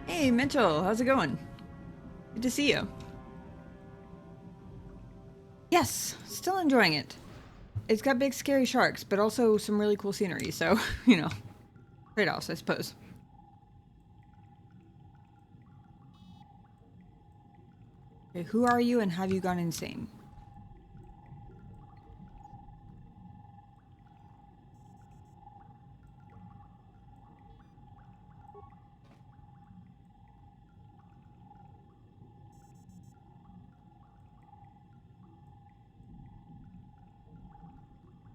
Hey, Mitchell, how's it going? Good to see you. Yes, still enjoying it. It's got big scary sharks, but also some really cool scenery, so, you know, trade-offs, I suppose. Okay, who are you and have you gone insane?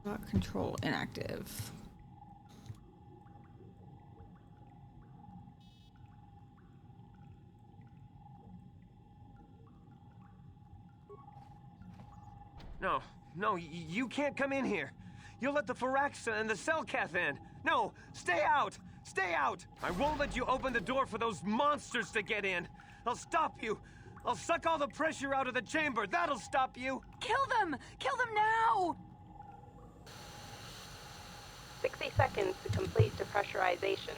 Lock control inactive. No, you can't come in here. You'll let the Firaxa and the Selkath in. No, stay out! Stay out! I won't let you open the door for those monsters to get in. I'll stop you. I'll suck all the pressure out of the chamber. That'll stop you. Kill them! Kill them now! 60 seconds to complete depressurization.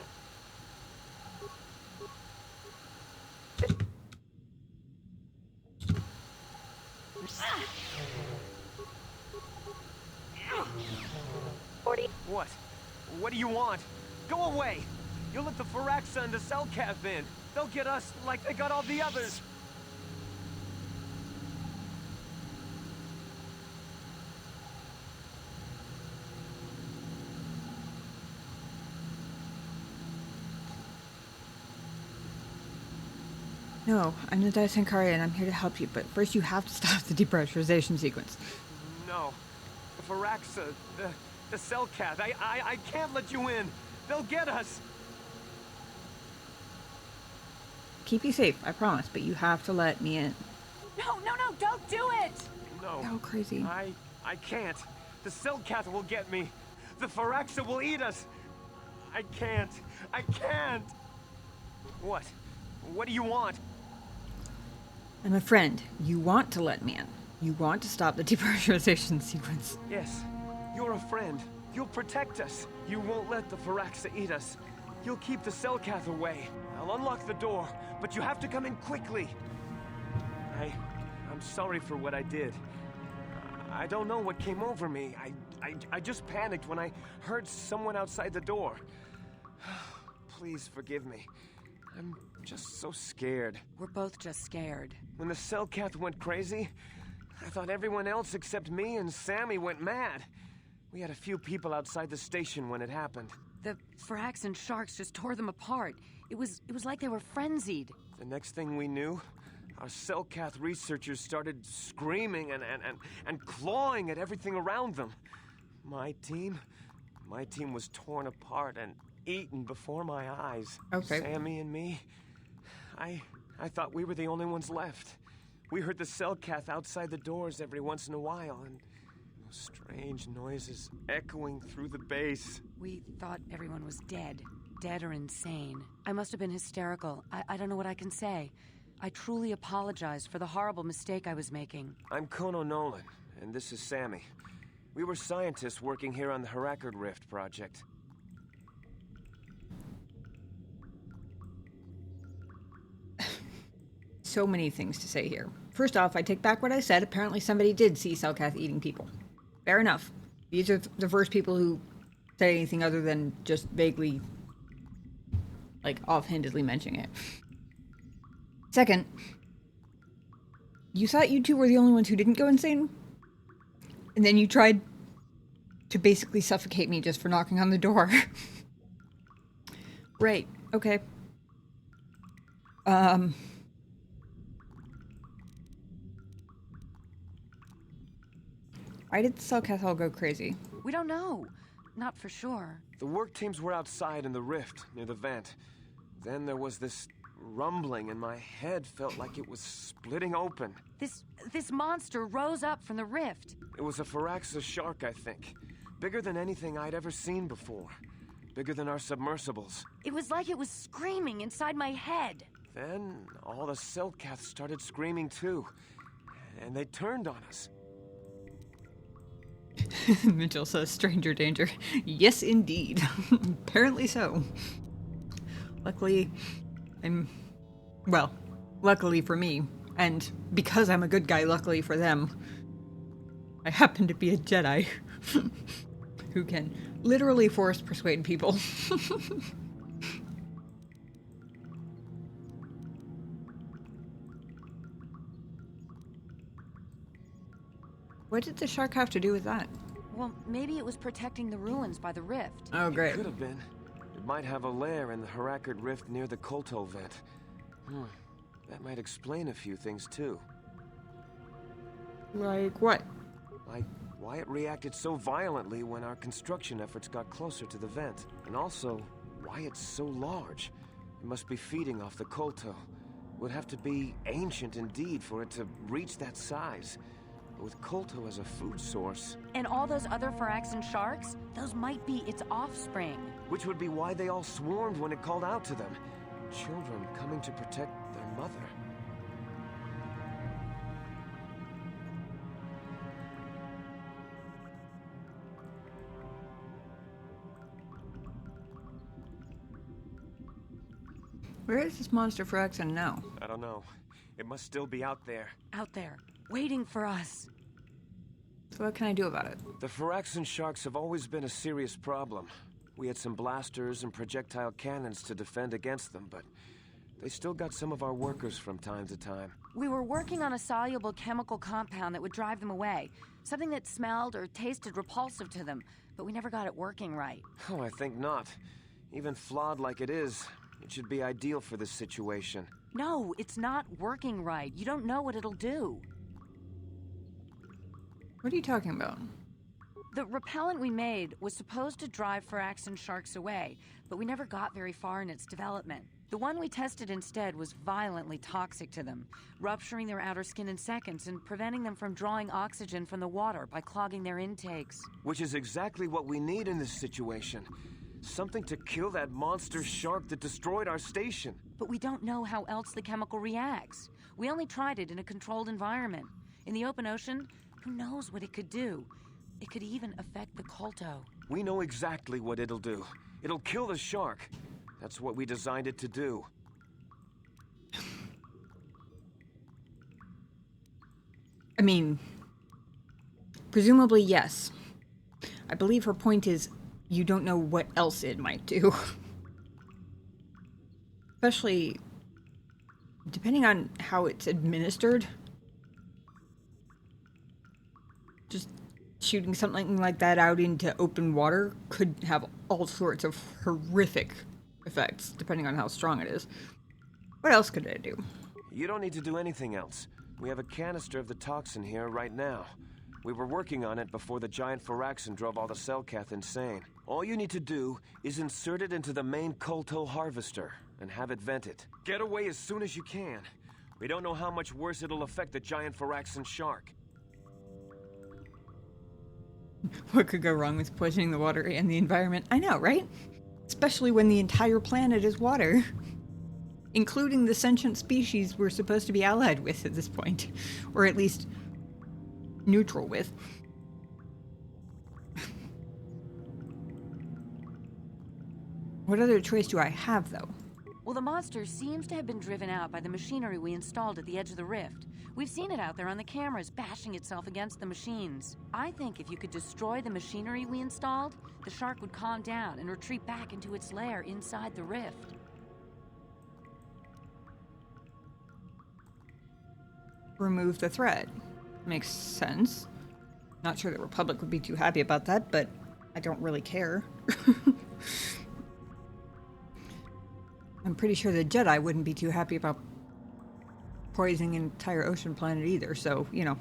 Ah! 40. What? What do you want? Go away! You'll let the Firaxa and the Selkath in. They'll get us like they got all the others. No, I'm the Daisenkari and I'm here to help you, but first you have to stop the depressurization sequence. No. The Firaxa, the Selkath, I can't let you in. They'll get us. Keep you safe, I promise, but you have to let me in. No, don't do it! No. How crazy. I can't. The Selkath will get me. The Firaxa will eat us. I can't. I can't. What? What do you want? I'm a friend. You want to let me in. You want to stop the depressurization sequence. Yes. You're a friend. You'll protect us. You won't let the Firaxa eat us. You'll keep the Selkath away. I'll unlock the door, but you have to come in quickly. I'm sorry for what I did. I don't know what came over me. I just panicked when I heard someone outside the door. Please forgive me. I'm just so scared. We're both just scared. When the Selkath went crazy, I thought everyone else except me and Sammy went mad. We had a few people outside the station when it happened. The Firax and sharks just tore them apart. It was like they were frenzied. The next thing we knew, our Selkath researchers started screaming and clawing at everything around them. My team was torn apart and eaten before my eyes. Okay. Sammy and me, I thought we were the only ones left. We heard the Selkath outside the doors every once in a while, and those strange noises echoing through the base. We thought everyone was dead. Dead or insane. I must have been hysterical. I don't know what I can say. I truly apologize for the horrible mistake I was making. I'm Kono Nolan, and this is Sammy. We were scientists working here on the Harakard Rift project. So many things to say here. First off, I take back what I said. Apparently somebody did see Selkath eating people. Fair enough. These are the first people who said anything other than just vaguely, like, offhandedly mentioning it. Second, you thought you two were the only ones who didn't go insane? And then you tried to basically suffocate me just for knocking on the door. Right. Okay. Why did the Selkath all go crazy? We don't know. Not for sure. The work teams were outside in the rift, near the vent. Then there was this rumbling, and my head felt like it was splitting open. This monster rose up from the rift. It was a Firaxa shark, I think. Bigger than anything I'd ever seen before. Bigger than our submersibles. It was like it was screaming inside my head. Then all the Selkaths started screaming too. And they turned on us. Mitchell says stranger danger. Yes, indeed. Apparently so. Luckily, I'm Well, luckily for me, and because I'm a good guy, luckily for them, I happen to be a Jedi who can literally force persuade people. What did the shark have to do with that? Well, maybe it was protecting the ruins by the rift. Oh, great. Could have been. It might have a lair in the Harakert Rift near the kotor vent. That might explain a few things, too. Like what? Like why it reacted so violently when our construction efforts got closer to the vent. And also, why it's so large. It must be feeding off the kotor. Would have to be ancient indeed for it to reach that size. But with kotor as a food source... And all those other Phyraxan sharks? Those might be its offspring. Which would be why they all swarmed when it called out to them. Children coming to protect their mother. Where is this monster Phyraxan now? I don't know. It must still be out there. Out there, waiting for us. So what can I do about it? The Phyraxan sharks have always been a serious problem. We had some blasters and projectile cannons to defend against them, but they still got some of our workers from time to time. We were working on a soluble chemical compound that would drive them away. Something that smelled or tasted repulsive to them, but we never got it working right. Oh, I think not. Even flawed like it is, it should be ideal for this situation. No, it's not working right. You don't know what it'll do. What are you talking about? The repellent we made was supposed to drive Phyraxan sharks away, but we never got very far in its development. The one we tested instead was violently toxic to them, rupturing their outer skin in seconds and preventing them from drawing oxygen from the water by clogging their intakes. Which is exactly what we need in this situation. Something to kill that monster shark that destroyed our station. But we don't know how else the chemical reacts. We only tried it in a controlled environment. In the open ocean, who knows what it could do? It could even affect the Kolto. We know exactly what it'll do. It'll kill the shark. That's what we designed it to do. I mean, presumably yes. I believe her point is you don't know what else it might do. Especially depending on how it's administered. Just shooting something like that out into open water could have all sorts of horrific effects, depending on how strong it is. What else could it do? You don't need to do anything else. We have a canister of the toxin here right now. We were working on it before the giant Phyraxan drove all the Selkath insane. All you need to do is insert it into the main Kolto harvester and have it vented. Get away as soon as you can. We don't know how much worse it'll affect the giant Phyraxan shark. What could go wrong with poisoning the water and the environment? I know, right? Especially when the entire planet is water. Including the sentient species we're supposed to be allied with at this point. Or at least neutral with. What other choice do I have, though? Well, the monster seems to have been driven out by the machinery we installed at the edge of the rift. We've seen it out there on the cameras, bashing itself against the machines. I think if you could destroy the machinery we installed, the shark would calm down and retreat back into its lair inside the rift. Remove the threat. Makes sense. Not sure the Republic would be too happy about that, but I don't really care. I'm pretty sure the Jedi wouldn't be too happy about poisoning an entire ocean planet either, so, you know.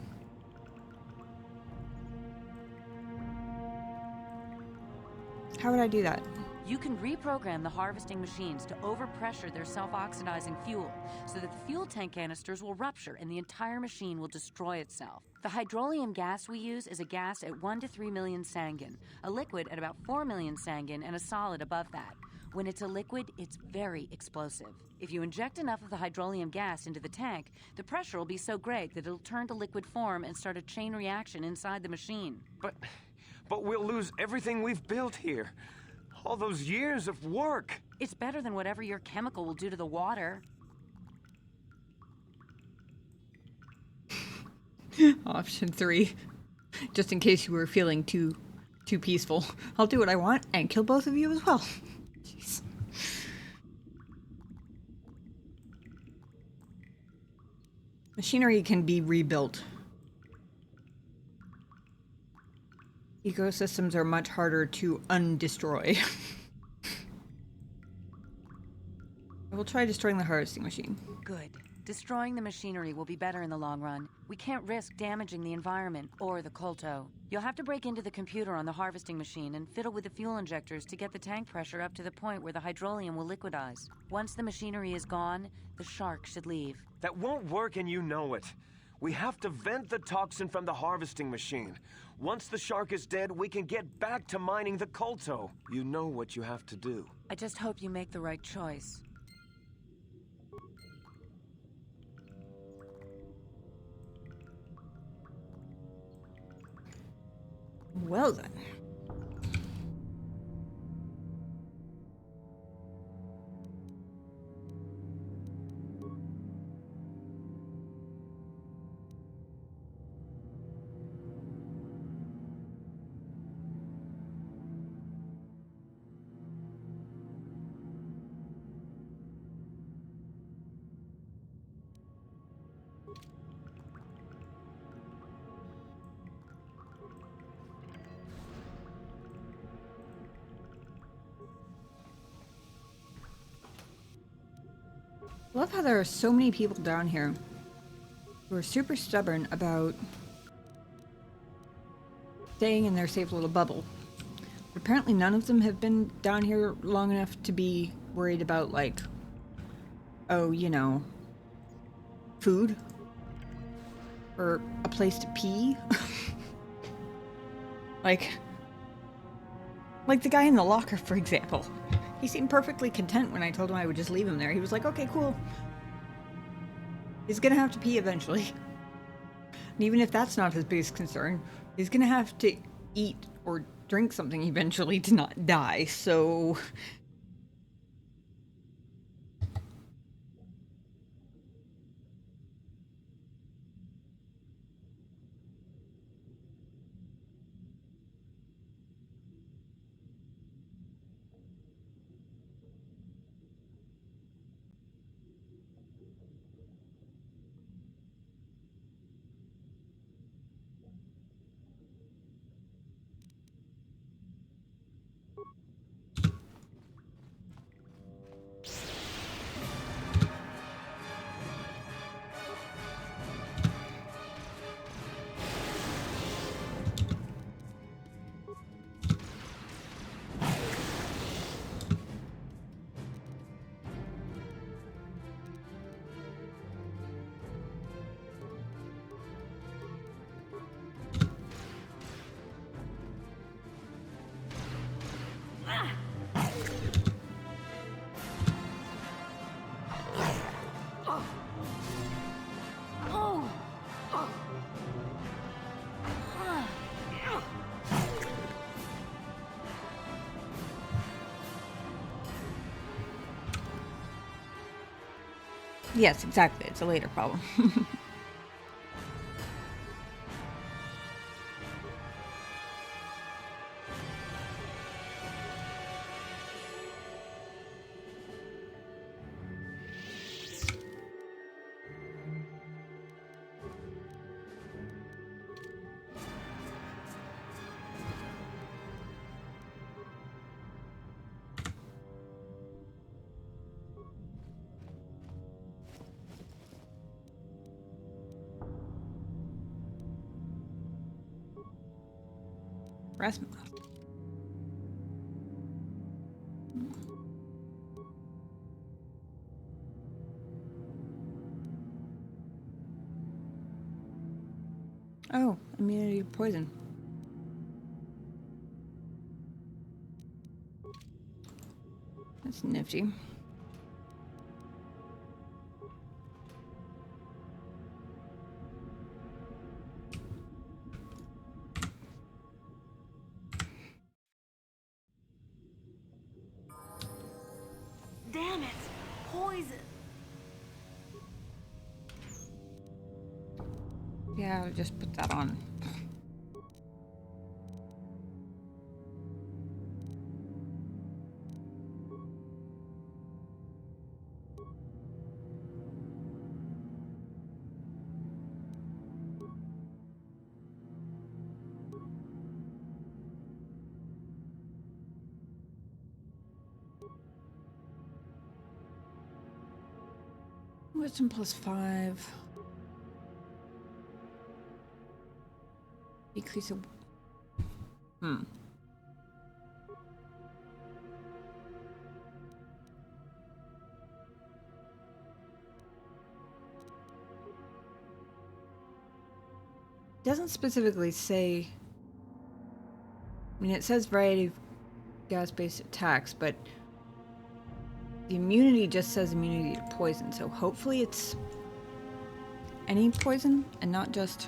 How would I do that? You can reprogram the harvesting machines to overpressure their self-oxidizing fuel so that the fuel tank canisters will rupture and the entire machine will destroy itself. The hydrolium gas we use is a gas at 1 to 3 million Sanguine, a liquid at about 4 million Sanguine, and a solid above that. When it's a liquid, it's very explosive. If you inject enough of the hydrolium gas into the tank, the pressure will be so great that it'll turn to liquid form and start a chain reaction inside the machine. But we'll lose everything we've built here. All those years of work. It's better than whatever your chemical will do to the water. Option 3. Just in case you were feeling too peaceful. I'll do what I want and kill both of you as well. Jeez. Machinery can be rebuilt. Ecosystems are much harder to undestroy. I will try destroying the harvesting machine. Good. Destroying the machinery will be better in the long run. We can't risk damaging the environment or the kolto. You'll have to break into the computer on the harvesting machine and fiddle with the fuel injectors to get the tank pressure up to the point where the hydrolium will liquidize. Once the machinery is gone, the shark should leave. That won't work and you know it. We have to vent the toxin from the harvesting machine. Once the shark is dead, we can get back to mining the kolto. You know what you have to do. I just hope you make the right choice. Well then. I love how there are so many people down here who are super stubborn about staying in their safe little bubble. But apparently none of them have been down here long enough to be worried about, like, oh, you know, food or a place to pee. like the guy in the locker, for example. He seemed perfectly content when I told him I would just leave him there. He was like, okay, cool. He's gonna have to pee eventually. And even if that's not his biggest concern, he's gonna have to eat or drink something eventually to not die, so... Yes, exactly. It's a later problem. Rasmus. Oh, immunity to poison. That's nifty. Damn it! Poison! Yeah, I'll just put that on. Wisdom +5. Decrease of... Doesn't specifically say... I mean, it says variety of gas-based attacks, but the immunity just says immunity to poison, so hopefully it's any poison and not just...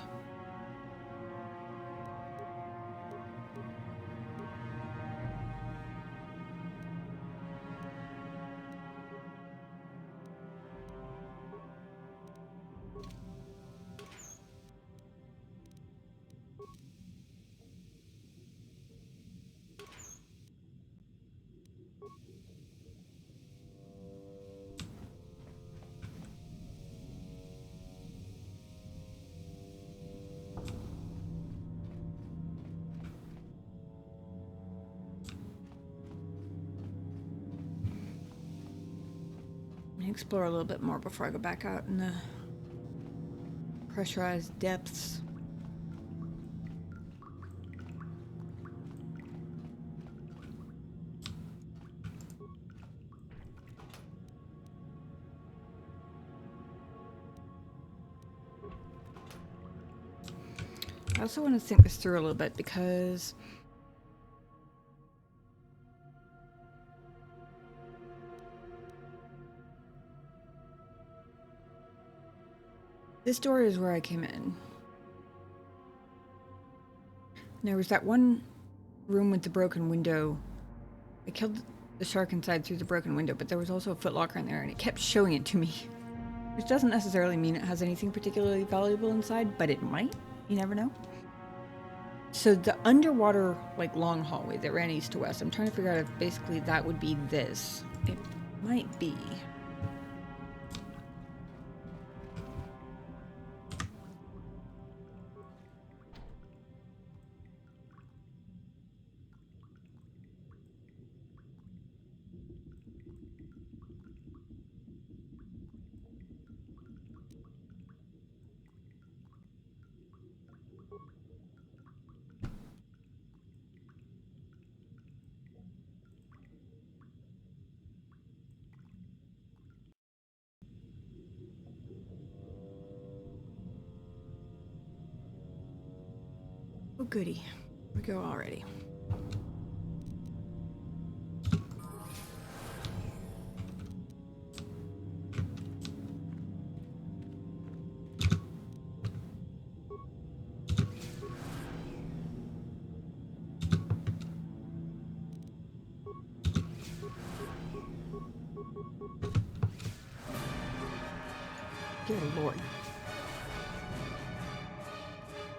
Explore a little bit more before I go back out in the pressurized depths. I also want to think this through a little bit because this door is where I came in. There was that one room with the broken window. I killed the shark inside through the broken window, but there was also a footlocker in there, and it kept showing it to me. Which doesn't necessarily mean it has anything particularly valuable inside, but it might. You never know. So the underwater, like, long hallway that ran east to west, I'm trying to figure out if basically that would be this. It might be. Oh, goody. We go already. Dear Lord.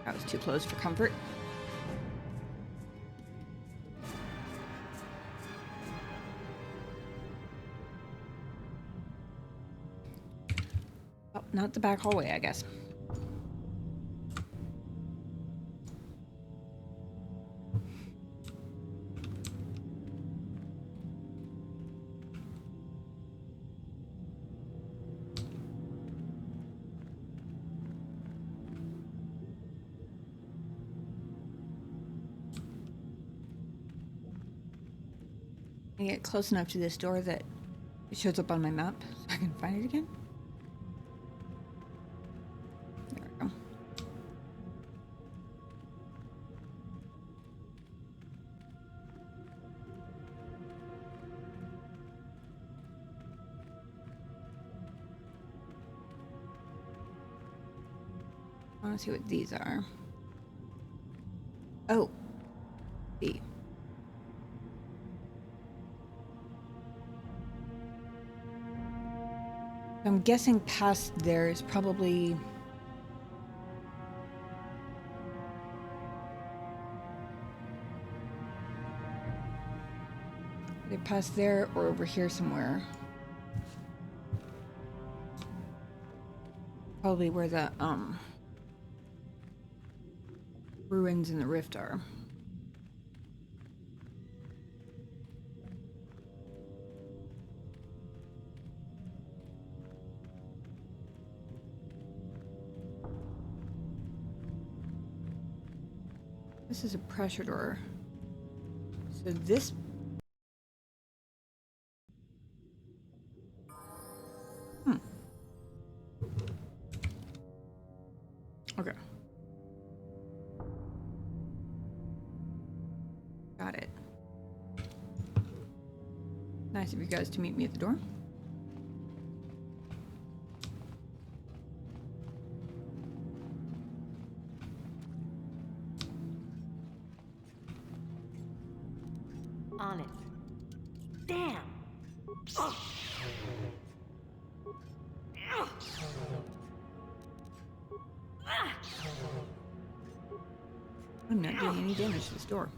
That was too close for comfort. Oh, not the back hallway, I guess. I get close enough to this door that it shows up on my map so I can find it again. There we go. I want to see what these are. Oh. B. I'm guessing past there is probably past there or over here somewhere. Probably where the ruins in the rift are. This is a pressure door. So this... Okay. Got it. Nice of you guys to meet me at the door. On it. Damn. Oh. I'm not doing any damage to this door.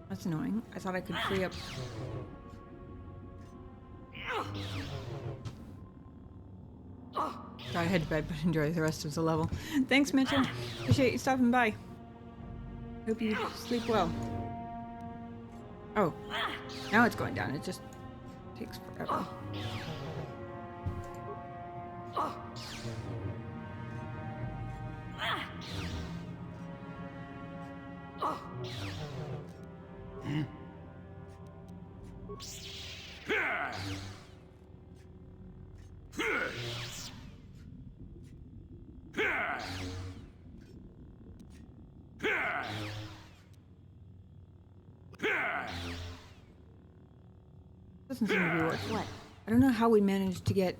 That's annoying. I thought I could free up... Gotta head to bed, but enjoy the rest of the level. Thanks, Mitchell. Appreciate you stopping by. Hope you sleep well. Oh, now it's going down. It just takes forever. Doesn't seem to be working. What? I don't know how we managed to get...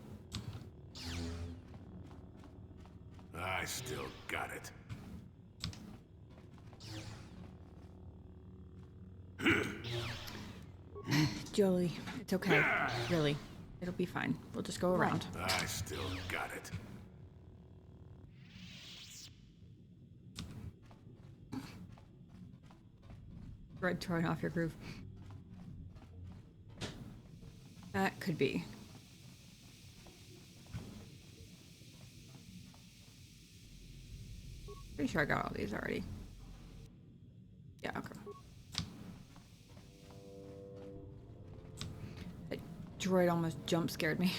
I still got it. Jolie, it's okay. Really. It'll be fine. We'll just go around. I still got it. Red throwing off your groove. That could be. Pretty sure I got all these already. Yeah, okay. That droid almost jump scared me.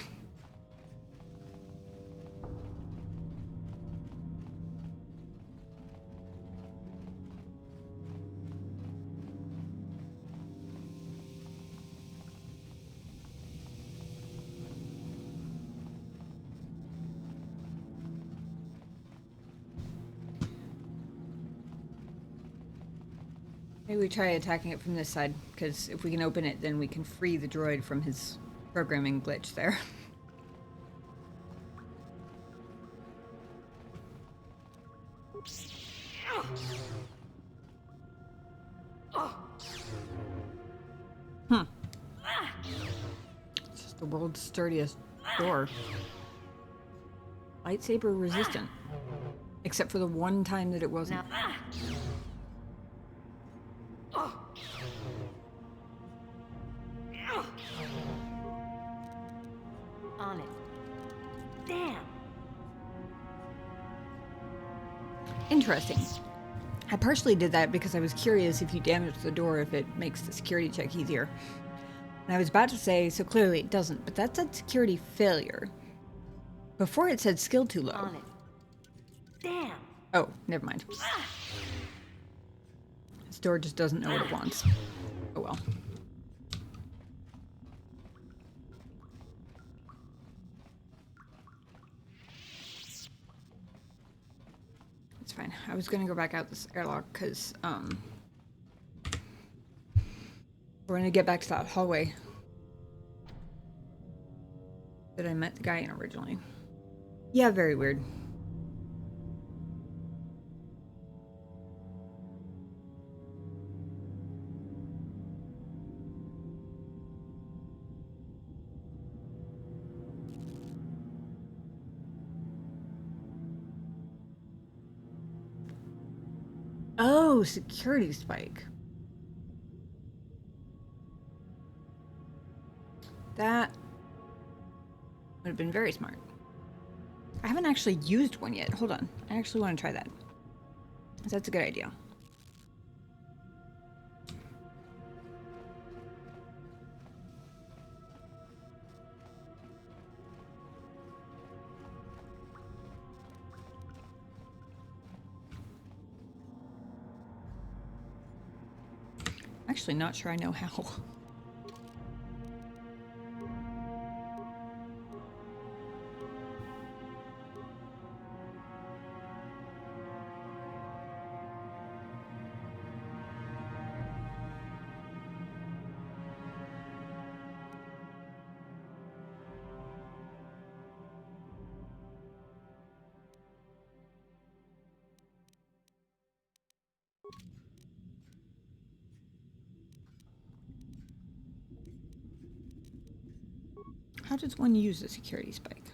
Maybe we try attacking it from this side, because if we can open it, then we can free the droid from his programming glitch there. It's just the world's sturdiest door. Lightsaber resistant. Except for the one time that it wasn't. On it. Damn. Interesting. I partially did that because I was curious if you damage the door, if it makes the security check easier. And I was about to say, so clearly it doesn't, but that said security failure. Before it said skill too low. On it. Damn. Oh, never mind. This door just doesn't know what it wants. Oh well. It's fine. I was gonna go back out this airlock because we're gonna get back to that hallway that I met the guy in originally. Yeah, very weird. Oh, security spike. That would have been very smart. I haven't actually used one yet. Hold on. I actually want to try that. That's a good idea. Actually, not sure I know how. How does one use a security spike?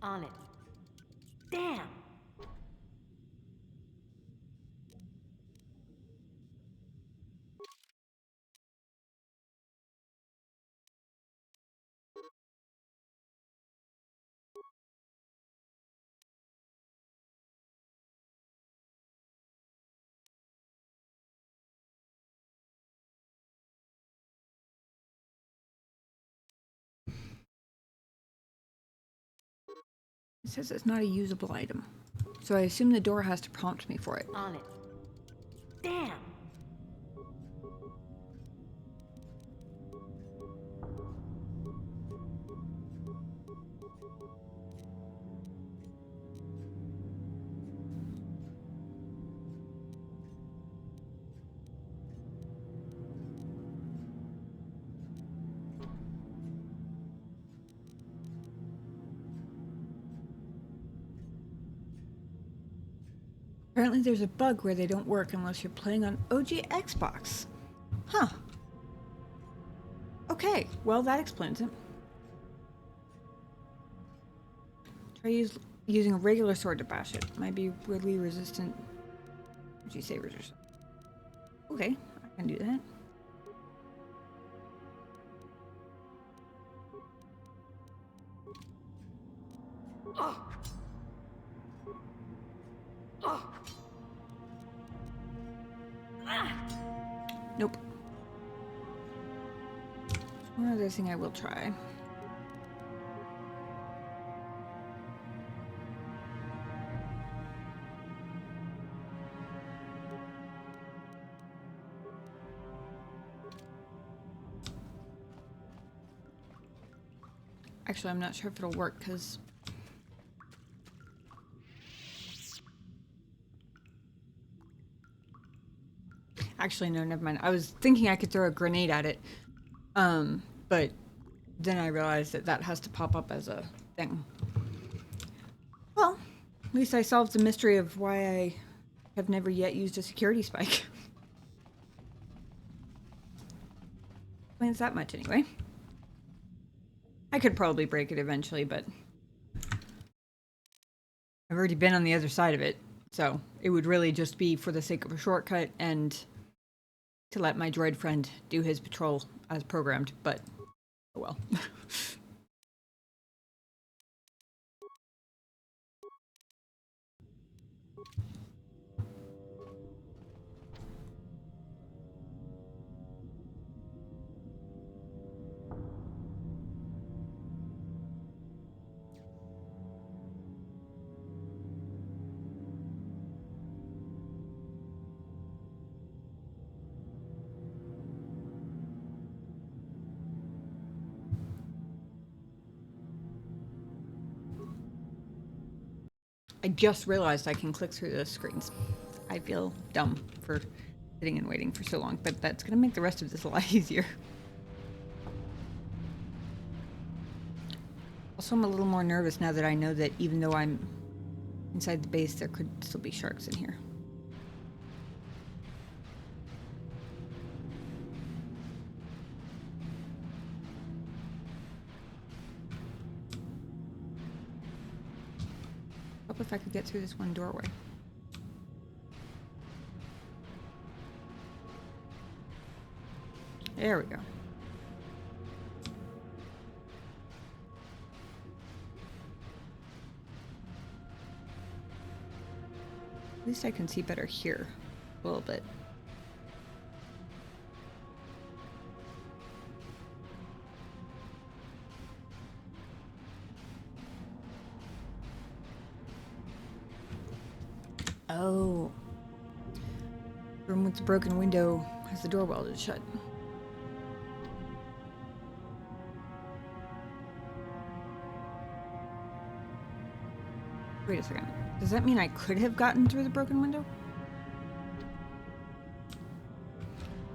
On it. Damn! It says it's not a usable item. So I assume the door has to prompt me for it. On it. Damn! Apparently there's a bug where they don't work unless you're playing on OG Xbox. Huh. Okay, well that explains it. Try using a regular sword to bash it. Might be weirdly resistant OG sabers or something. Okay, I can do that. Nope. One other thing I will try. Actually, I'm not sure if it'll work because actually, no, never mind. I was thinking I could throw a grenade at it, but then I realized that that has to pop up as a thing. Well, at least I solved the mystery of why I have never yet used a security spike. Explains that much anyway. I could probably break it eventually, but I've already been on the other side of it, so it would really just be for the sake of a shortcut and to let my droid friend do his patrol as programmed, but oh well. I just realized I can click through those screens. I feel dumb for sitting and waiting for so long, but that's going to make the rest of this a lot easier. Also, I'm a little more nervous now that I know that even though I'm inside the base, there could still be sharks in here. Hope if I could get through this one doorway. There we go. At least I can see better here a little bit. Oh. Room with the broken window has the door welded shut. Wait a second. Does that mean I could have gotten through the broken window?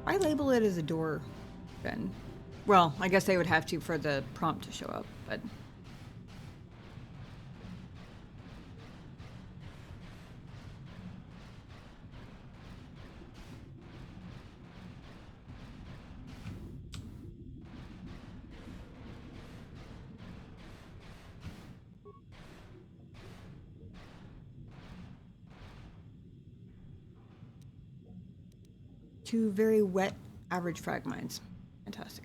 Why label it as a door then? Well, I guess they would have to for the prompt to show up, but... Two very wet average frag mines. Fantastic.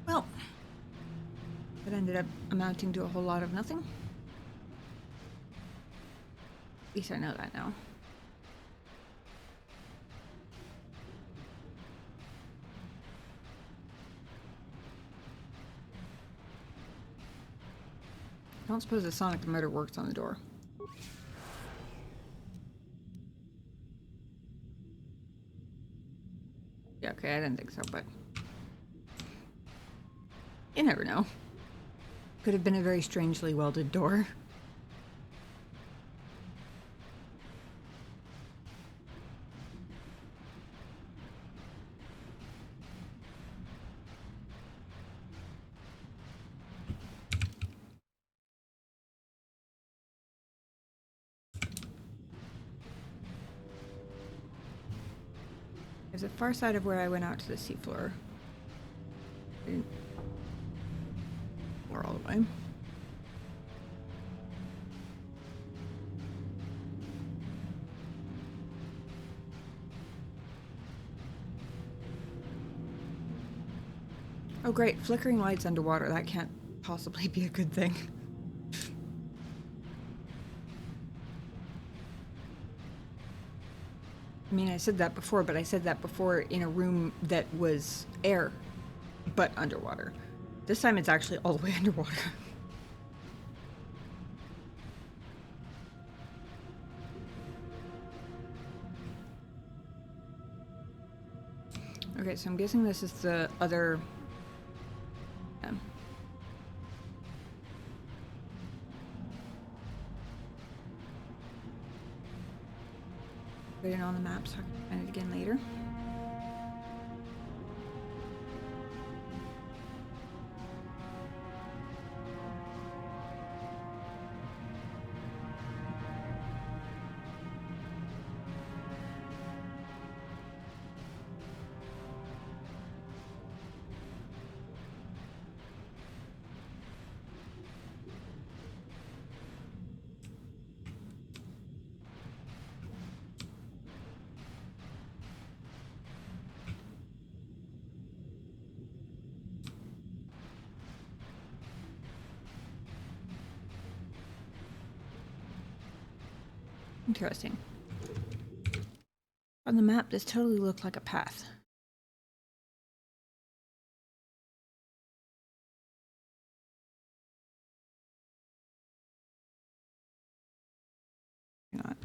Well, that ended up amounting to a whole lot of nothing. At least I know that now. I don't suppose the sonic motor works on the door. Yeah, okay, I didn't think so, but... you never know. Could have been a very strangely welded door. There's a far side of where I went out to the seafloor. I didn't explore all the way. Oh great, flickering lights underwater. That can't possibly be a good thing. I mean, I said that before, but I said that before in a room that was air, but underwater. This time it's actually all the way underwater. Okay, so I'm guessing this is the other... Put it on the map so I can find it again later. Interesting. On the map, this totally looked like a path. Not.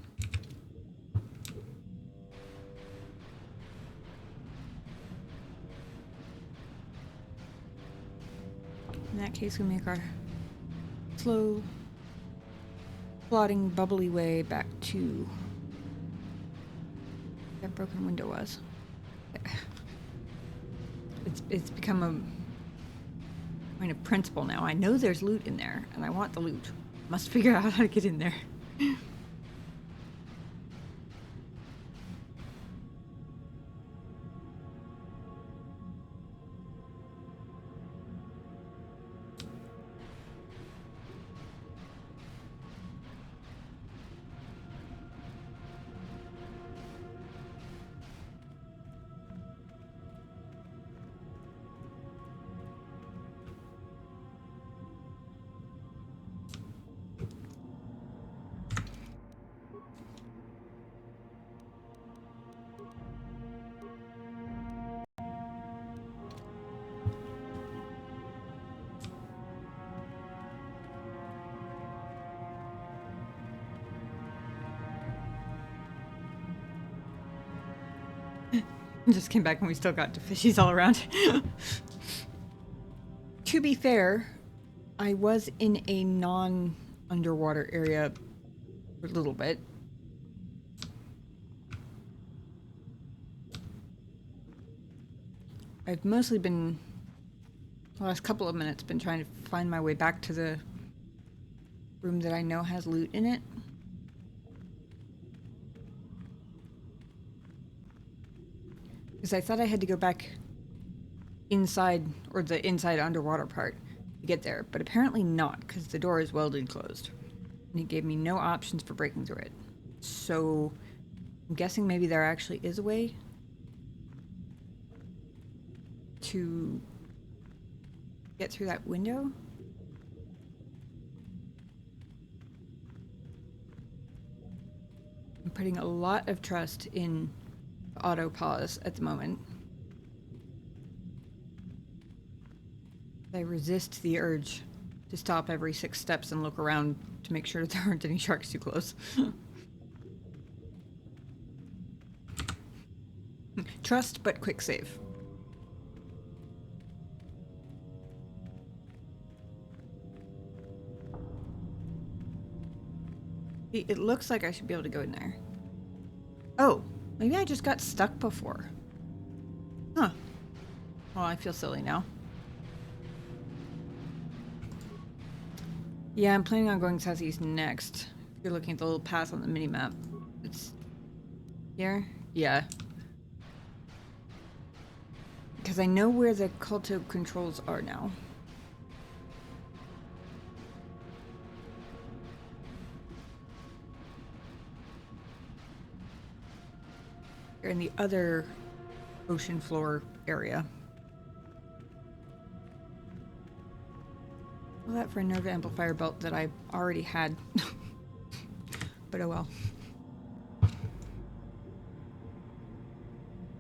In that case, we make our slow, plodding, bubbly way back to that broken window was. It's become a point of principle now. I know there's loot in there, and I want the loot. Must figure out how to get in there. Just came back and we still got fishies all around. To be fair, I was in a non-underwater area for a little bit. I've mostly been, the last couple of minutes, been trying to find my way back to the room that I know has loot in it. Because I thought I had to go back inside, or the inside underwater part, to get there, but apparently not, because the door is welded closed. And it gave me no options for breaking through it. So, I'm guessing maybe there actually is a way to get through that window? I'm putting a lot of trust in auto pause at the moment. I resist the urge to stop every 6 steps and look around to make sure that there aren't any sharks too close. Trust, but quick save. It looks like I should be able to go in there. Oh, maybe I just got stuck before. Huh. Well, I feel silly now. Yeah, I'm planning on going southeast next. If you're looking at the little path on the mini-map. It's here? Yeah. Because I know where the kotor controls are now. They're in the other ocean floor area. Well, that for a nerve amplifier belt that I already had. But oh well.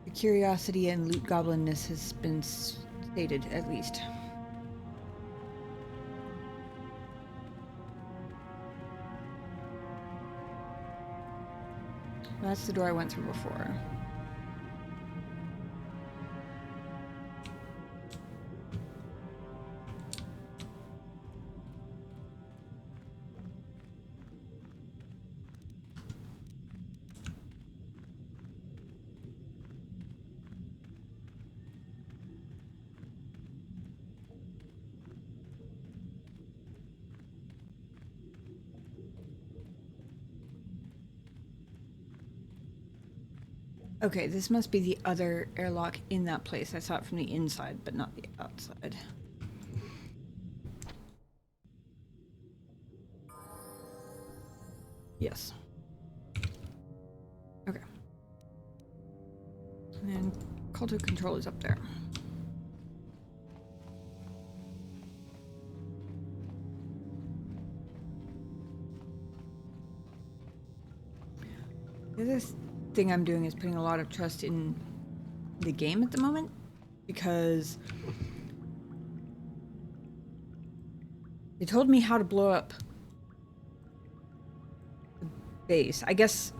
The curiosity and loot goblinness has been stated, at least. That's the door I went through before. Okay, this must be the other airlock in that place. I saw it from the inside, but not the outside. Yes. Okay. And kotor control is up there. The other thing I'm doing is putting a lot of trust in the game at the moment, because they told me how to blow up the base. I guess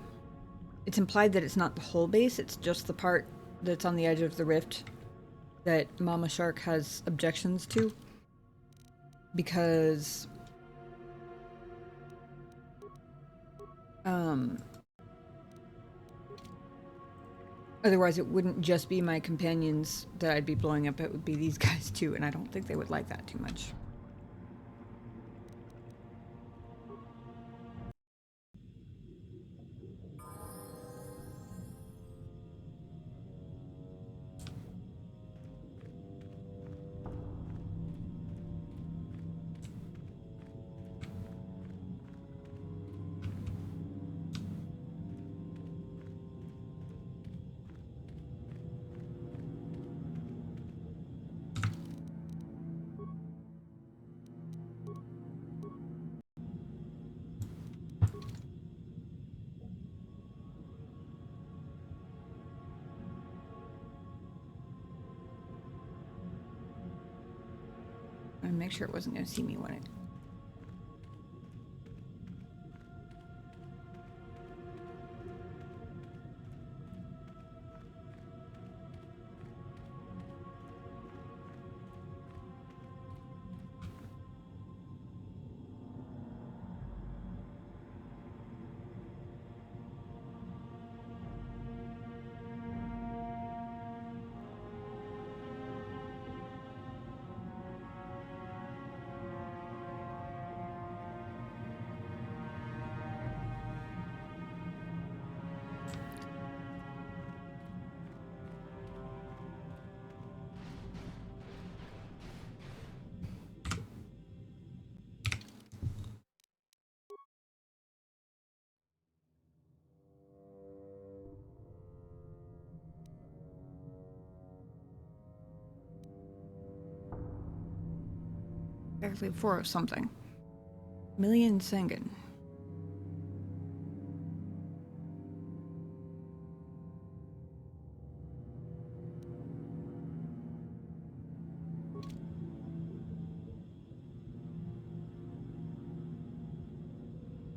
it's implied that it's not the whole base, it's just the part that's on the edge of the rift that Mama Shark has objections to, because otherwise it wouldn't just be my companions that I'd be blowing up, it would be these guys too, and I don't think they would like that too much. to make sure it wasn't going to see me when it... Actually, 4 of something. Million Sengen.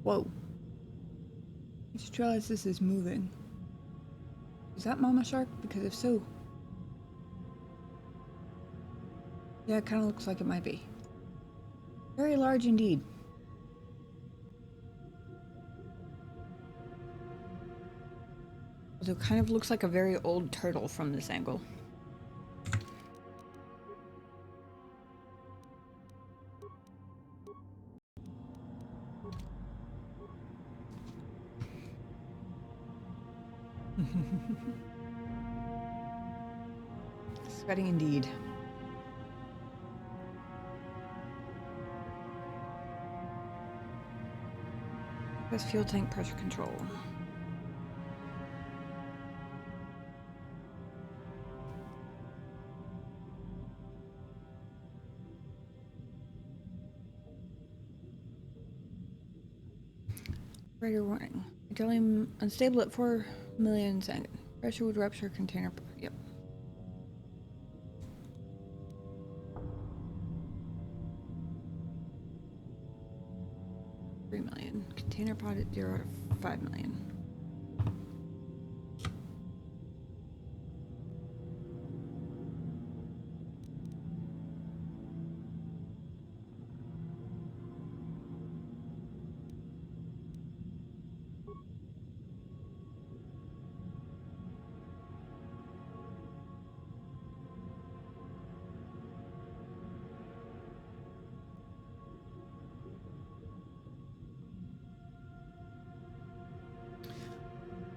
Whoa. I just realized this is moving. Is that Mama Shark? Because if so... Yeah, it kind of looks like it might be. Very large indeed. Although it kind of looks like a very old turtle from this angle. Sweating indeed. Press fuel tank pressure control. Radar warning. Hydrolium unstable at 4 million Sengen. Pressure would rupture container. Yep. $3 million. Container pod at 0 to 5 million.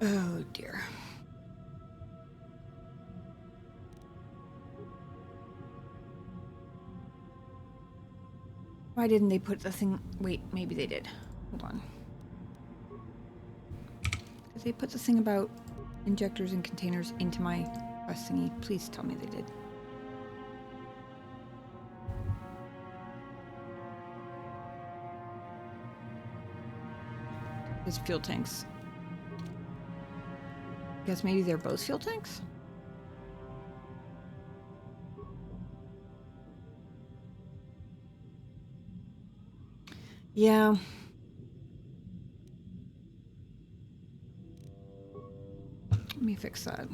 Oh dear. Why didn't they put the thing? Wait, maybe they did. Hold on. Did they put the thing about injectors and containers into my quest thingy? Please tell me they did. There's fuel tanks. Guess maybe they're both fuel tanks? Yeah. Let me fix that.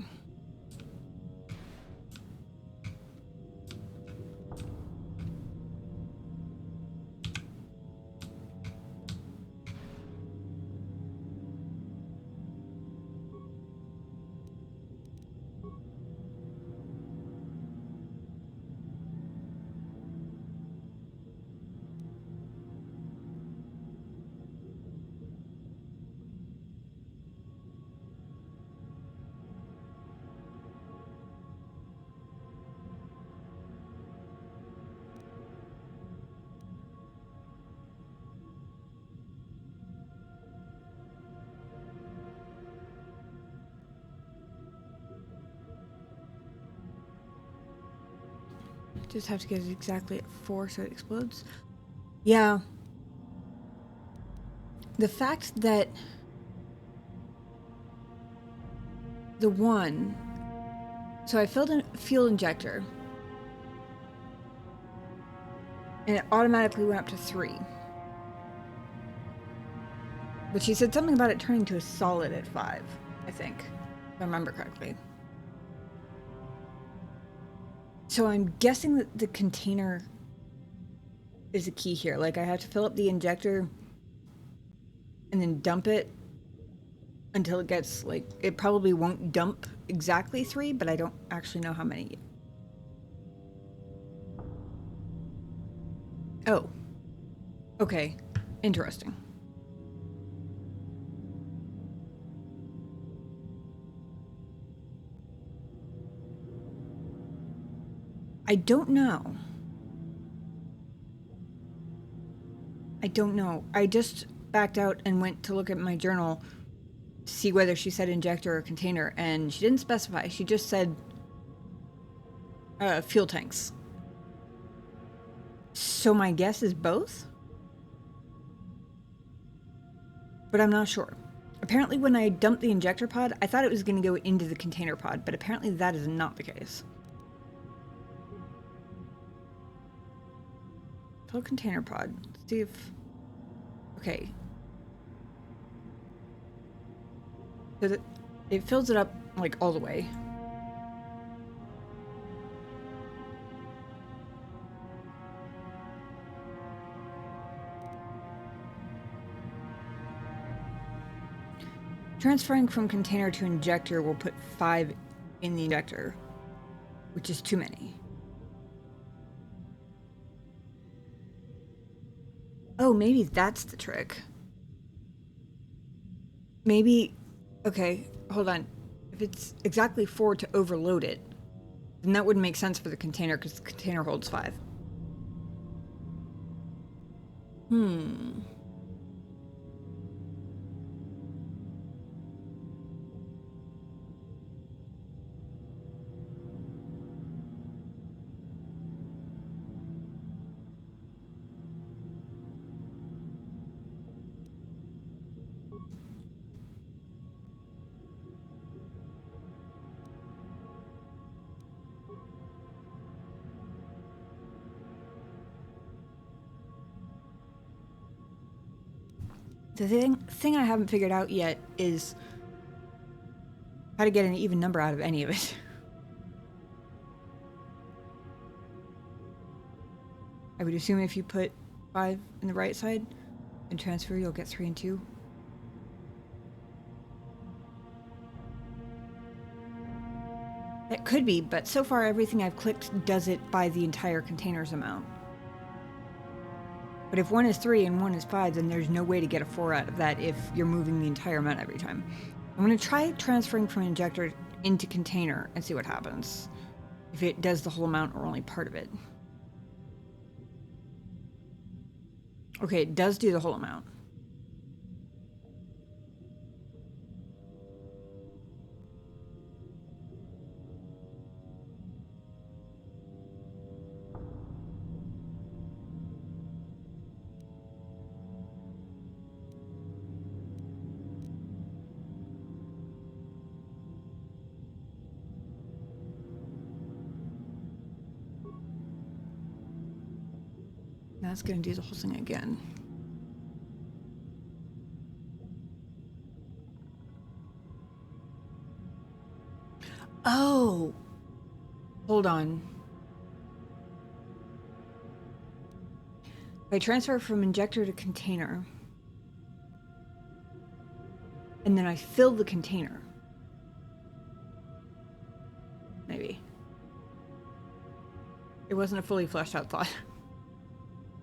Just have to get it exactly at 4 so it explodes. Yeah. The fact that the one... So I filled in fuel injector. And it automatically went up to 3. But she said something about it turning to a solid at 5, I think, if I remember correctly. So I'm guessing that the container is the key here. Like, I have to fill up the injector and then dump it until it gets, like, it probably won't dump exactly 3, but I don't actually know how many. Oh. Okay. Interesting. I don't know. I just backed out and went to look at my journal to see whether she said injector or container, and she didn't specify. She just said fuel tanks. So my guess is both? But I'm not sure. Apparently when I dumped the injector pod, I thought it was going to go into the container pod, but apparently that is not the case. Fill container pod. Let's see if... Okay. So that it fills it up, like, all the way. Transferring from container to injector will put 5 in the injector, which is too many. Oh, maybe that's the trick. Maybe... Okay, hold on. If it's exactly 4 to overload it, then that wouldn't make sense for the container, because the container holds 5. The thing I haven't figured out yet is how to get an even number out of any of it. I would assume if you put 5 in the right side and transfer, you'll get 3 and 2. That could be, but so far everything I've clicked does it by the entire container's amount. But if 1 is 3 and 1 is 5, then there's no way to get a 4 out of that if you're moving the entire amount every time. I'm going to try transferring from injector into container and see what happens. If it does the whole amount or only part of it. Okay, it does do the whole amount. Now it's going to do the whole thing again. Oh! Hold on. If I transfer from injector to container, and then I fill the container. Maybe. It wasn't a fully fleshed out thought.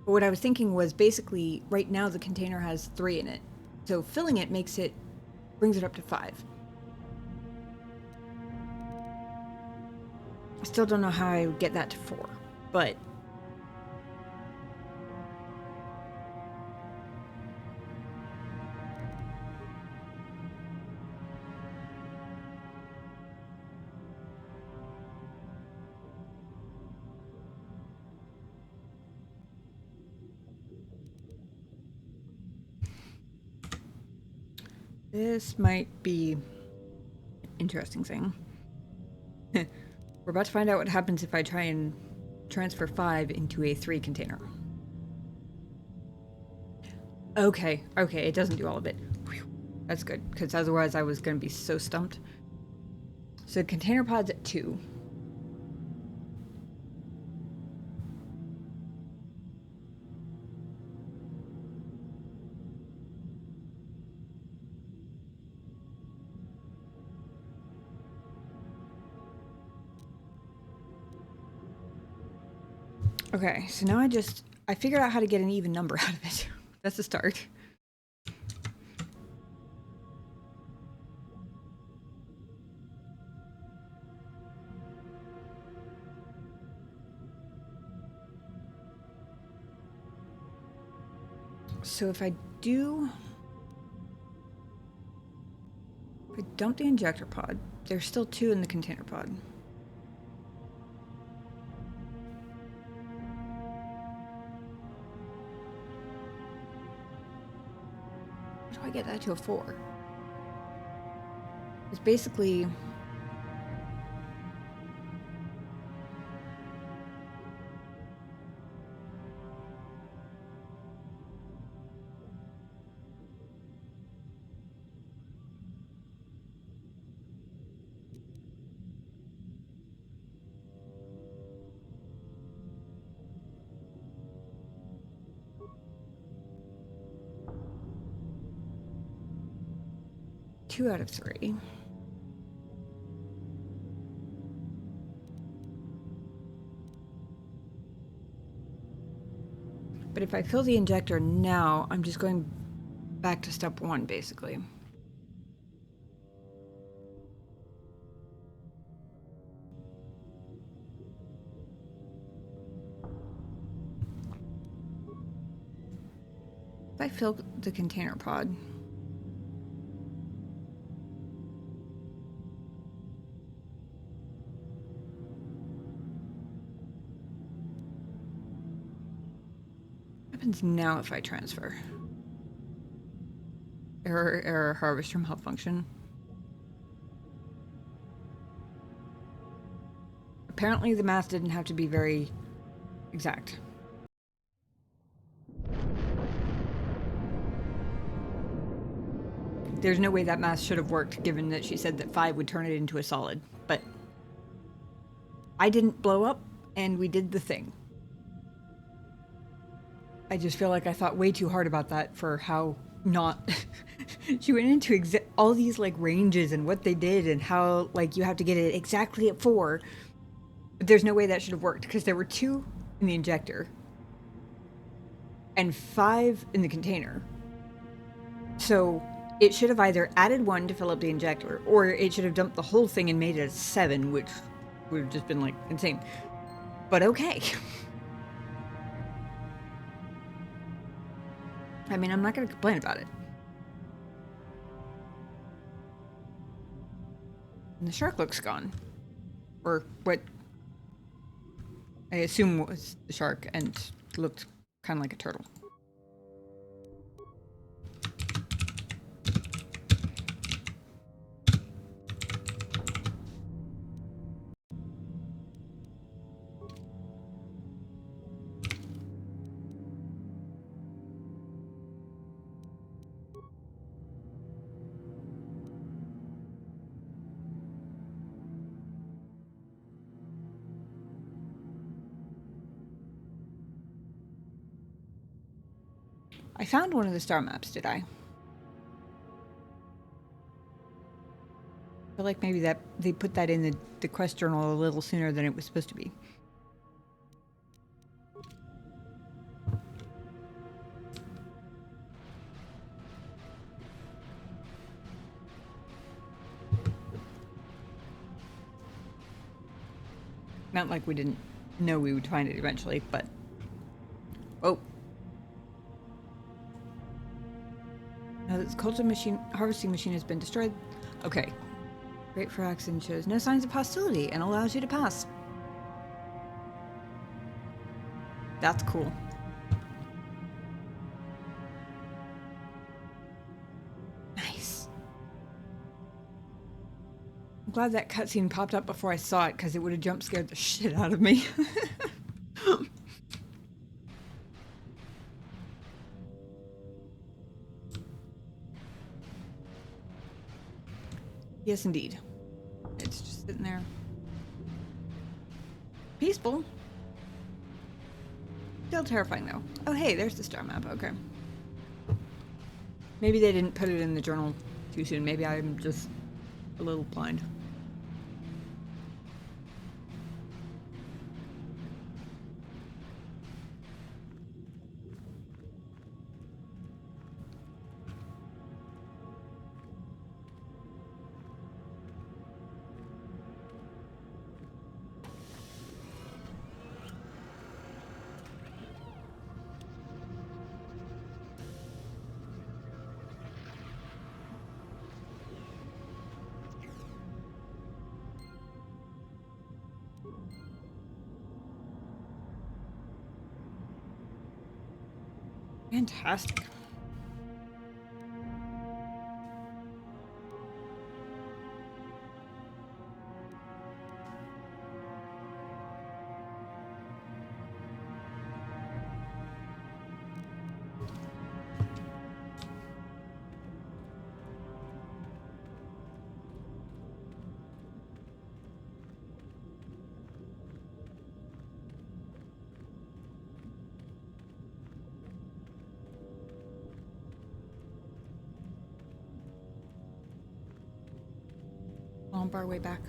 But what I was thinking was basically right now the container has 3 in it. So filling it brings it up to 5. I still don't know how I would get that to 4, but this might be an interesting thing. We're about to find out what happens if I try and transfer 5 into a 3 container. Okay, okay, it doesn't do all of it. Whew. That's good, because otherwise I was going to be so stumped. So container pod's at 2. Okay, so now I figured out how to get an even number out of it. That's a start. So if I dump the injector pod, there's still 2 in the container pod. How do I get that to a 4? It's basically... Two out of 3. But if I fill the injector now, I'm just going back to step 1, basically. If I fill the container pod... What happens now if I transfer? Error, harvester malfunction. Apparently the math didn't have to be very exact. There's no way that math should have worked, given that she said that 5 would turn it into a solid. But I didn't blow up, and we did the thing. I just feel like I thought way too hard about that for how not... She went into all these, like, ranges and what they did and how, like, you have to get it exactly at 4. But there's no way that should have worked, because there were 2 in the injector and 5 in the container. So it should have either added 1 to fill up the injector, or it should have dumped the whole thing and made it a 7, which would have just been, like, insane. But okay. I mean, I'm not going to complain about it. And the shark looks gone. Or what I assume was the shark and looked kind of like a turtle. I found one of the star maps, did I? I feel like maybe that they put that in the quest journal a little sooner than it was supposed to be. Not like we didn't know we would find it eventually, but... Oh. Now that the harvesting machine has been destroyed. Okay. Great for accident shows no signs of hostility and allows you to pass. That's cool. Nice. I'm glad that cutscene popped up before I saw it, because it would have jump scared the shit out of me. Yes, indeed. It's just sitting there. Peaceful. Still terrifying, though. Oh, hey, there's the star map. Okay. Maybe they didn't put it in the journal too soon. Maybe I'm just a little blind. Fantastic. On our way back.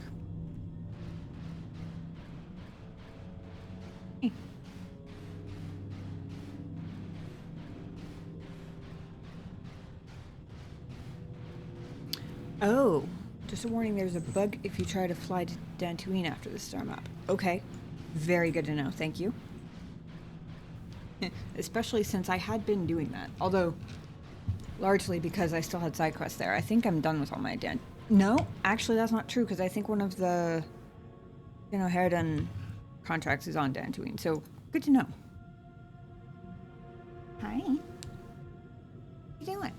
Hey. Oh, just a warning, there's a bug if you try to fly to Dantooine after the star map. Okay, very good to know, thank you. Especially since I had been doing that, although largely because I still had side quests there. I think I'm done with all my No, actually that's not true, because I think one of the, Harridan contracts is on Dantooine, so good to know. Hi. What you doing?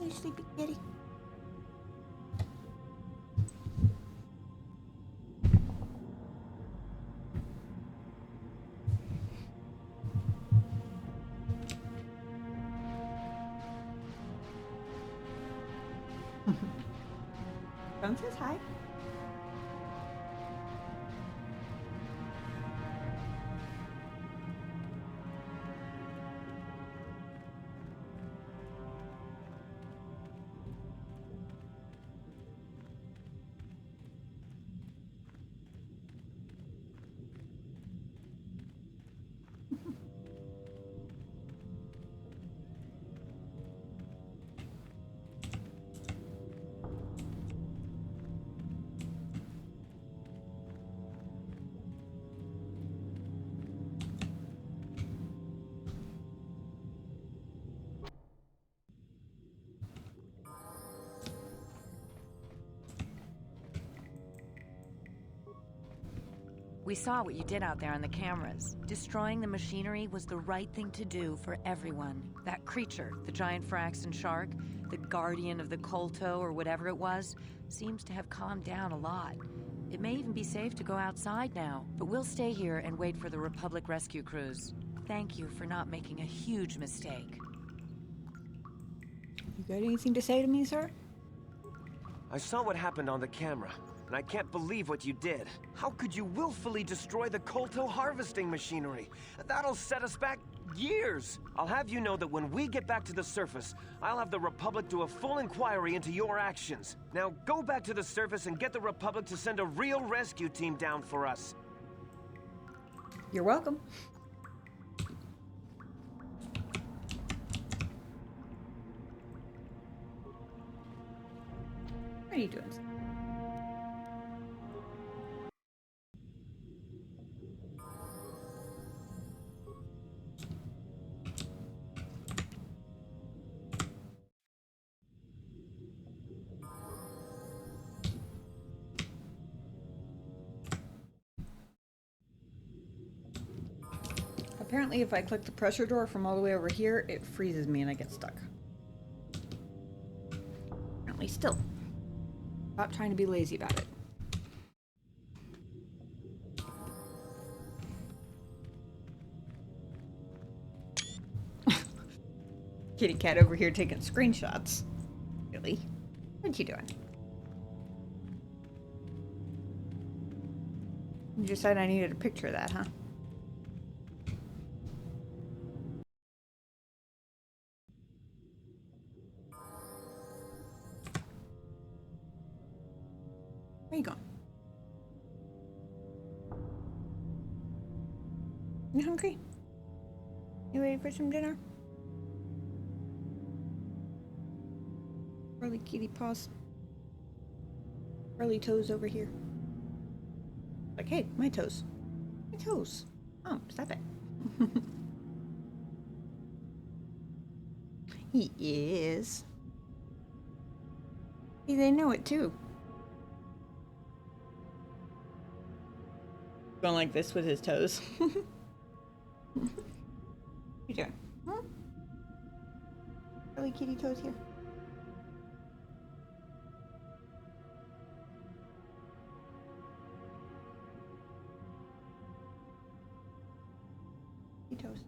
You sleepy kitty? Phone says hi. We saw what you did out there on the cameras. Destroying the machinery was the right thing to do for everyone. That creature, the giant Firaxan shark, the guardian of the Kolto or whatever it was, seems to have calmed down a lot. It may even be safe to go outside now, but we'll stay here and wait for the Republic rescue crews. Thank you for not making a huge mistake. You got anything to say to me, sir? I saw what happened on the camera, and I can't believe what you did. How could you willfully destroy the Kolto harvesting machinery? That'll set us back years. I'll have you know that when we get back to the surface, I'll have the Republic do a full inquiry into your actions. Now go back to the surface and get the Republic to send a real rescue team down for us. You're welcome. What are you doing? Apparently, if I click the pressure door from all the way over here, it freezes me and I get stuck. Apparently still. Stop trying to be lazy about it. Kitty cat over here taking screenshots. Really? What you doing? You just said I needed a picture of that, huh? Where you going? You hungry? You ready for some dinner? Early kitty paws. Early toes over here. Like, hey, my toes. My toes. Oh, stop it. He is. See, they know it too. Going like this with his toes. What you doing? Huh? Early kitty toes here. Toes.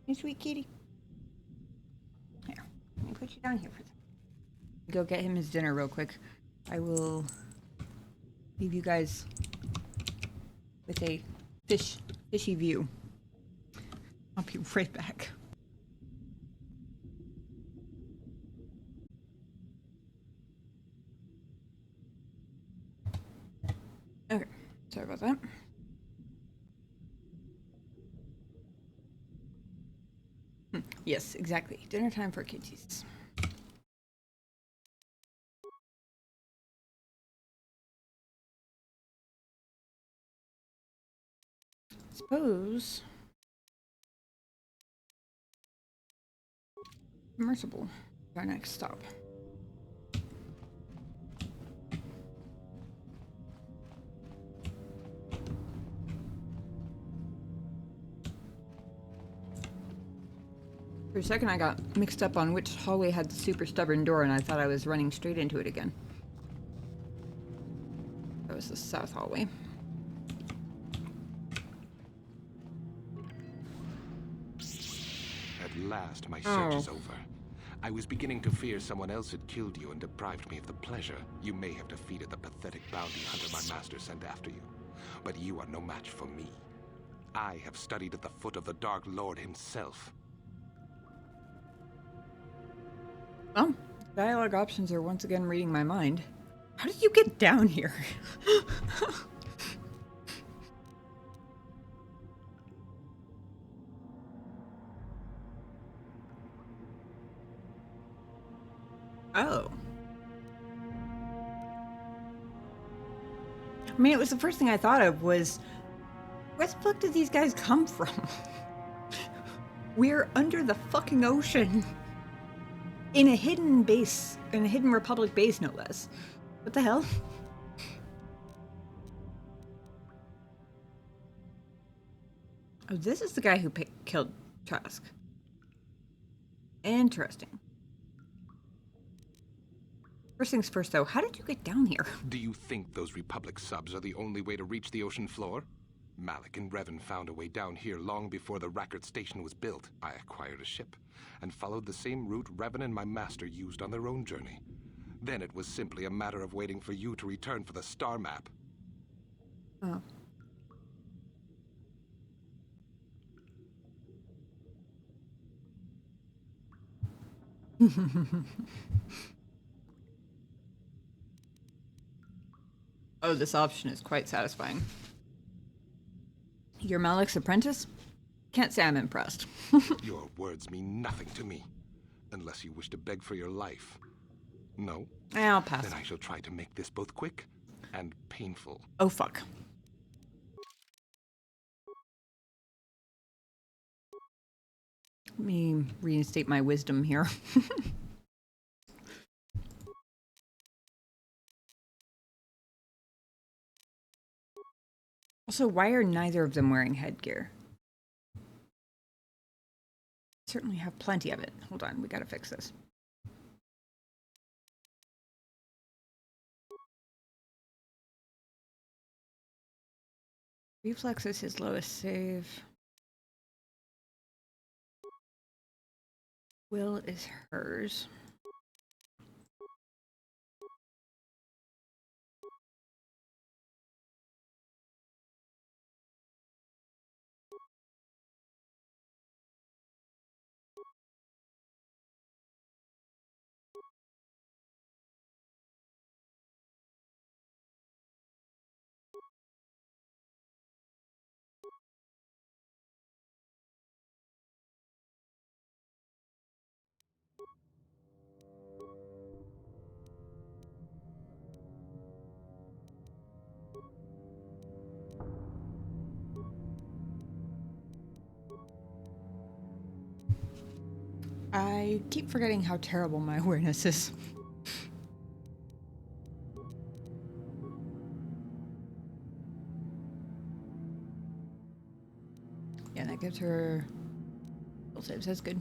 You sweet kitty. Here, let me put you down here for a second. Go get him his dinner real quick. I will leave you guys with a fishy view. I'll be right back. Okay, sorry about that. Yes, exactly. Dinner time for kitties. Suppose submersible is our next stop. For a second I got mixed up on which hallway had the super stubborn door and I thought I was running straight into it again. That was the south hallway. At last, my search is over. I was beginning to fear someone else had killed you and deprived me of the pleasure you may have defeated the pathetic bounty hunter my master sent after you. But you are no match for me. I have studied at the foot of the Dark Lord himself. Well, dialogue options are once again reading my mind. How did you get down here? Oh. I mean, it was the first thing I thought of was, where the fuck did these guys come from? We're under the fucking ocean. In a hidden base, in a hidden Republic base, no less. What the hell? Oh, this is the guy who killed Trask. Interesting. First things first, though, how did you get down here? Do you think those Republic subs are the only way to reach the ocean floor? Malik and Revan found a way down here long before the Rackard station was built. I acquired a ship and followed the same route Revan and my master used on their own journey. Then it was simply a matter of waiting for you to return for the star map. Oh. Oh, this option is quite satisfying. You're Malik's apprentice? Can't say I'm impressed. Your words mean nothing to me, unless you wish to beg for your life. No? I'll pass. Then I shall try to make this both quick and painful. Oh, fuck. Let me reinstate my wisdom here. Also, why are neither of them wearing headgear? Certainly have plenty of it. Hold on, we gotta fix this. Reflex is his lowest save. Will is hers. I keep forgetting how terrible my awareness is. Yeah, that gives her full saves. That's good.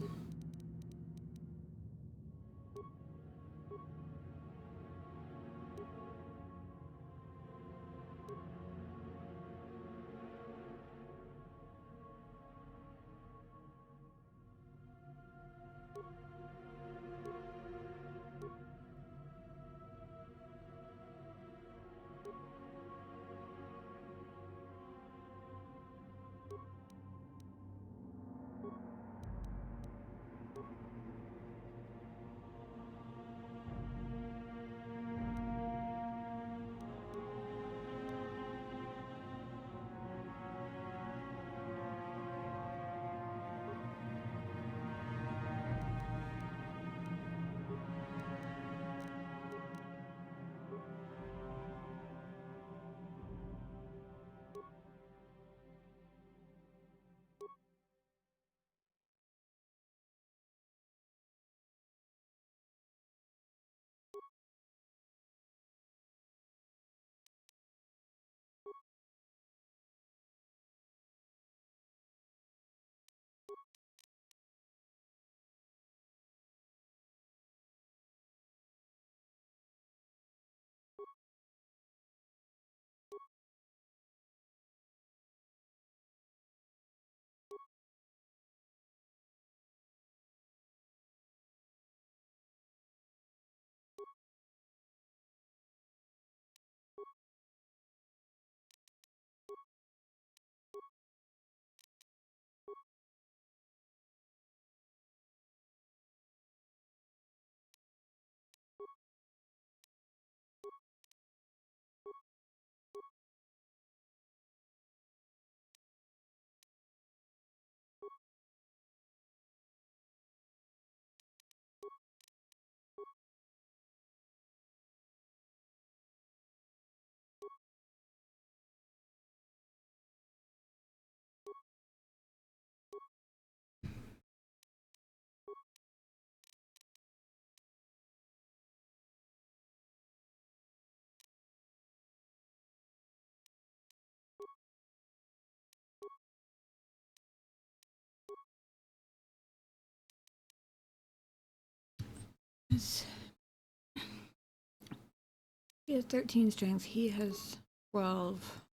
He has 13 strength. He has 12.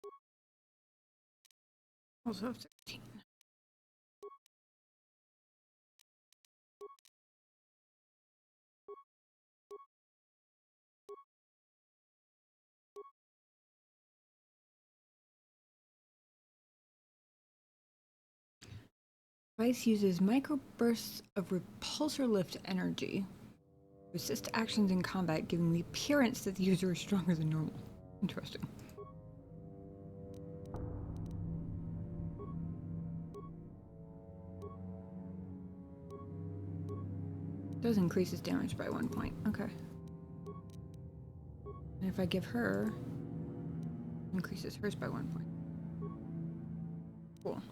Also have 13. Device uses microbursts of repulsor lift energy to assist actions in combat, giving the appearance that the user is stronger than normal. Interesting. Does increase his damage by 1 point. Okay. And if I give her, increases hers by 1 point. Cool.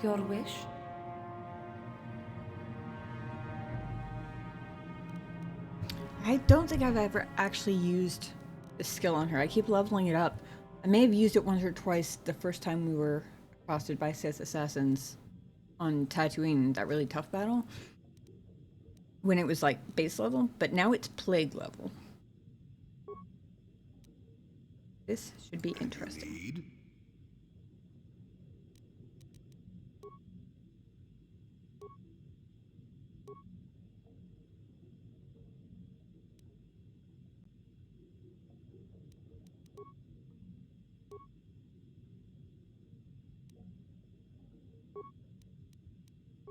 Your wish? I don't think I've ever actually used the skill on her. I keep leveling it up. I may have used it once or twice the first time we were accosted by Sith assassins on Tatooine, that really tough battle, when it was like base level, but now it's plague level. This should be interesting. Need?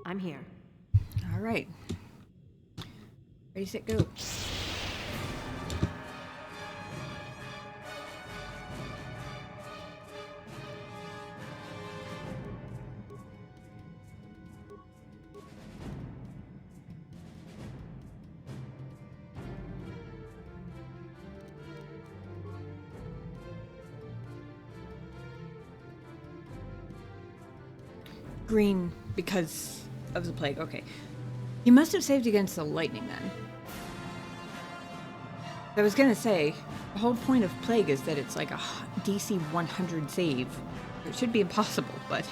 I'm here. All right. Ready, set, go. Green because of the plague. Okay. He must have saved against the lightning then. I was gonna say, the whole point of plague is that it's like a DC 100 save. It should be impossible, but...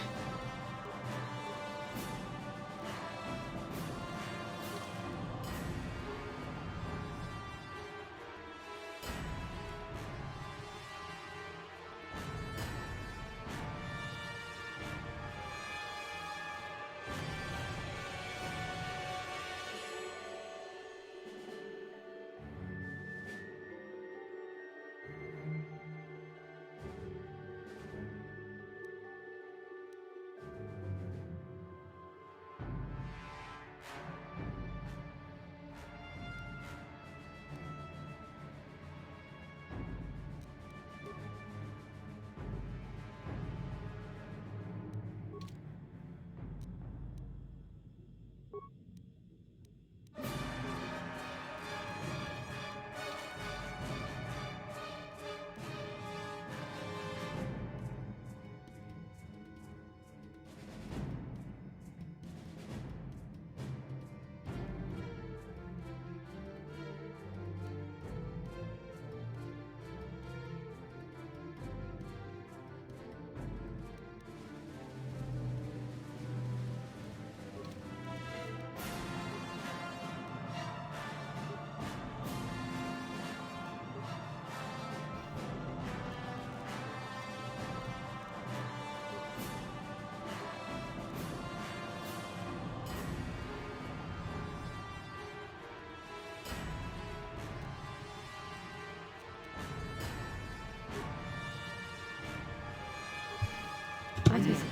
What is it?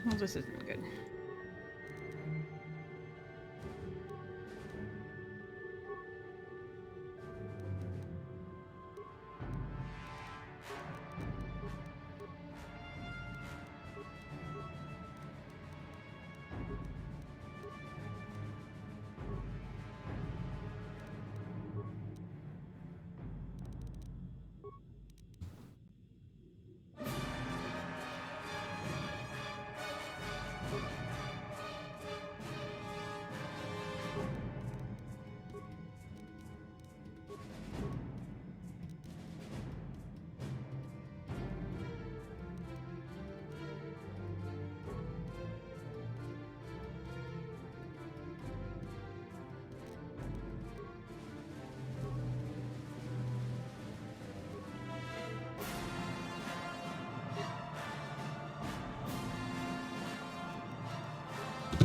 Well, this isn't good.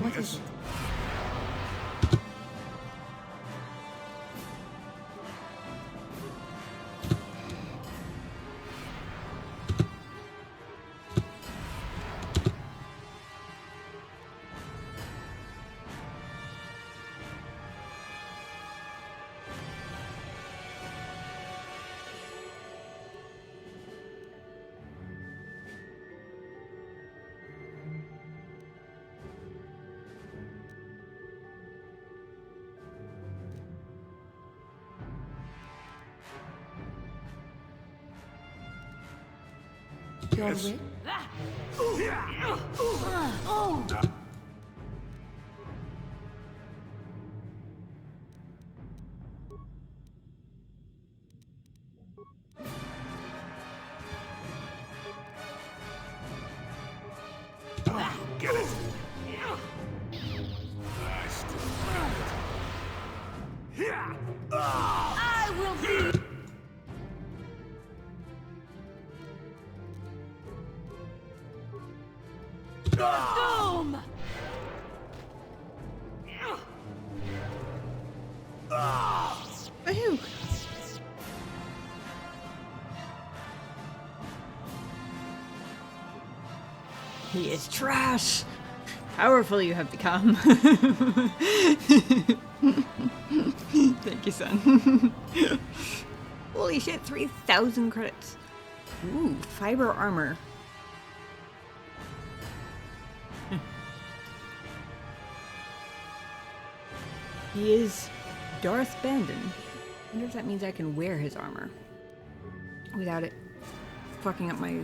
What is it? you all the way? Get it. I still I will be. Boom! Woohoo! He is trash! Powerful you have become. Thank you, son. Holy shit, 3,000 credits. Ooh, fiber armor. He is Darth Bandon. I wonder if that means I can wear his armor without it fucking up my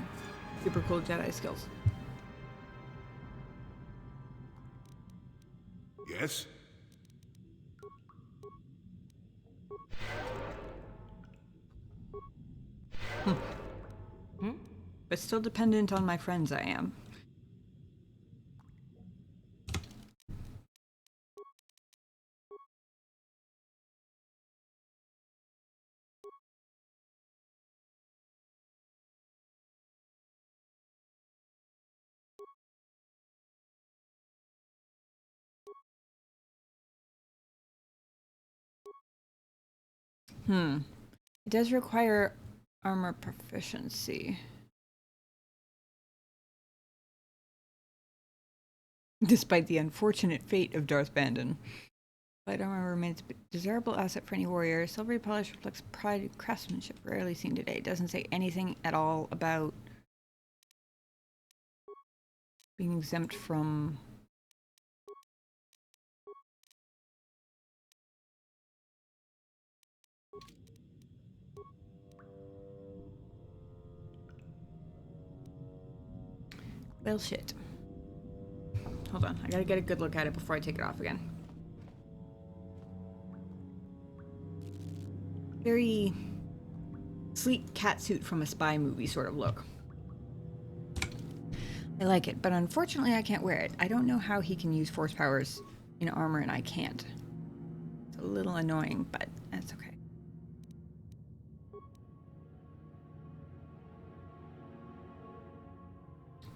super cool Jedi skills. Yes? But still dependent on my friends, I am. It does require armor proficiency. Despite the unfortunate fate of Darth Bandon. Light armor remains a desirable asset for any warrior. Silvery polish reflects pride and craftsmanship rarely seen today. It doesn't say anything at all about being exempt from... Well, shit. Hold on, I gotta get a good look at it before I take it off again. Very sleek catsuit from a spy movie sort of look. I like it, but unfortunately I can't wear it. I don't know how he can use force powers in armor and I can't. It's a little annoying, but that's okay.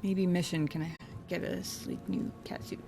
Maybe mission, can I get a sleek new catsuit?